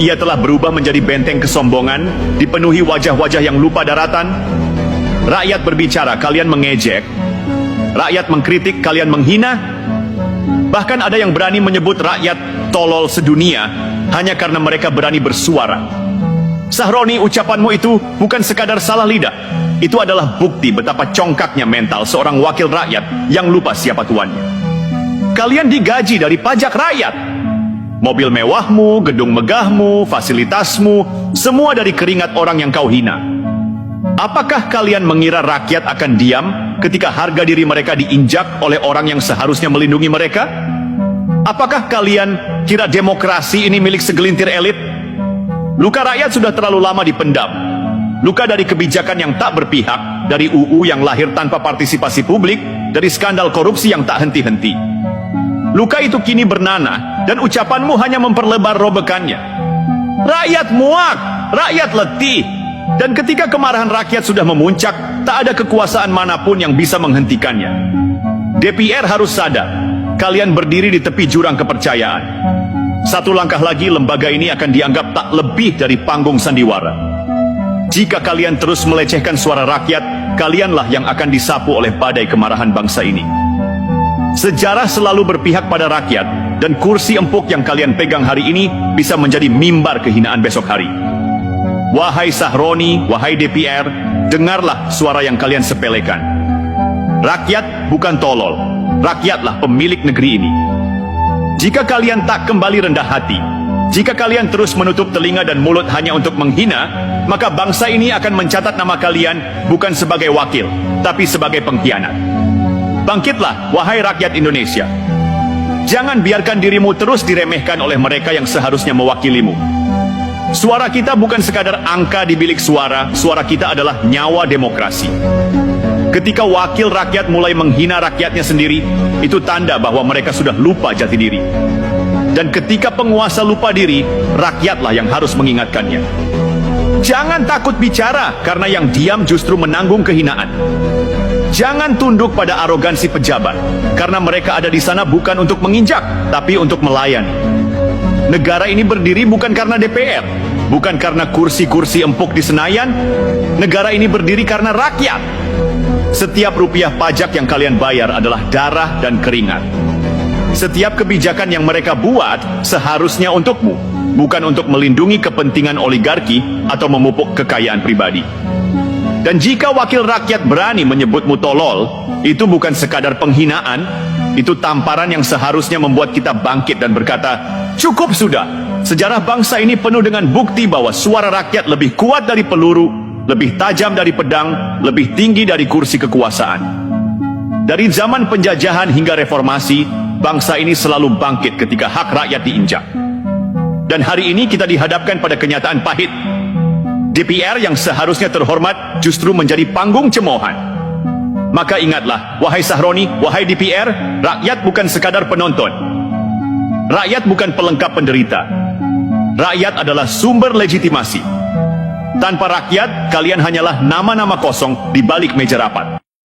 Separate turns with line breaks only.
ia telah berubah menjadi benteng kesombongan, dipenuhi wajah-wajah yang lupa daratan. Rakyat berbicara, kalian mengejek. Rakyat mengkritik, kalian menghina. Bahkan ada yang berani menyebut rakyat tolol sedunia hanya karena mereka berani bersuara. Sahroni, ucapanmu itu bukan sekadar salah lidah. Itu adalah bukti betapa congkaknya mental seorang wakil rakyat yang lupa siapa tuannya. Kalian digaji dari pajak rakyat. Mobil mewahmu, gedung megahmu, fasilitasmu, semua dari keringat orang yang kau hina. Apakah kalian mengira rakyat akan diam ketika harga diri mereka diinjak oleh orang yang seharusnya melindungi mereka? Apakah kalian kira demokrasi ini milik segelintir elit? Luka rakyat sudah terlalu lama dipendam. Luka dari kebijakan yang tak berpihak, dari UU yang lahir tanpa partisipasi publik, dari skandal korupsi yang tak henti-henti. Luka itu kini bernanah, dan ucapanmu hanya memperlebar robekannya. Rakyat muak, rakyat letih, dan ketika kemarahan rakyat sudah memuncak, tak ada kekuasaan manapun yang bisa menghentikannya. DPR harus sadar, kalian berdiri di tepi jurang kepercayaan. Satu langkah lagi, lembaga ini akan dianggap tak lebih dari panggung sandiwara. Jika kalian terus melecehkan suara rakyat, kalianlah yang akan disapu oleh badai kemarahan bangsa ini. Sejarah selalu berpihak pada rakyat, dan kursi empuk yang kalian pegang hari ini bisa menjadi mimbar kehinaan besok hari. Wahai Sahroni, wahai DPR, dengarlah suara yang kalian sepelekan. Rakyat bukan tolol, rakyatlah pemilik negeri ini. Jika kalian tak kembali rendah hati, jika kalian terus menutup telinga dan mulut hanya untuk menghina, maka bangsa ini akan mencatat nama kalian bukan sebagai wakil, tapi sebagai pengkhianat. Bangkitlah, wahai rakyat Indonesia. Jangan biarkan dirimu terus diremehkan oleh mereka yang seharusnya mewakilimu. Suara kita bukan sekadar angka di bilik suara, suara kita adalah nyawa demokrasi. Ketika wakil rakyat mulai menghina rakyatnya sendiri, itu tanda bahwa mereka sudah lupa jati diri. Dan ketika penguasa lupa diri, rakyatlah yang harus mengingatkannya. Jangan takut bicara, karena yang diam justru menanggung kehinaan. Jangan tunduk pada arogansi pejabat, karena mereka ada di sana bukan untuk menginjak, tapi untuk melayani. Negara ini berdiri bukan karena DPR, bukan karena kursi-kursi empuk di Senayan. Negara ini berdiri karena rakyat. Setiap rupiah pajak yang kalian bayar adalah darah dan keringat. Setiap kebijakan yang mereka buat seharusnya untukmu, bukan untuk melindungi kepentingan oligarki atau memupuk kekayaan pribadi. Dan jika wakil rakyat berani menyebutmu tolol, itu bukan sekadar penghinaan, itu tamparan yang seharusnya membuat kita bangkit dan berkata, cukup sudah. Sejarah bangsa ini penuh dengan bukti bahwa suara rakyat lebih kuat dari peluru, lebih tajam dari pedang, lebih tinggi dari kursi kekuasaan. Dari zaman penjajahan hingga reformasi, bangsa ini selalu bangkit ketika hak rakyat diinjak. Dan hari ini kita dihadapkan pada kenyataan pahit. DPR yang seharusnya terhormat justru menjadi panggung cemoohan. Maka ingatlah, wahai Sahroni, wahai DPR, rakyat bukan sekadar penonton. Rakyat bukan pelengkap penderita. Rakyat adalah sumber legitimasi. Tanpa rakyat, kalian hanyalah nama-nama kosong di balik meja rapat.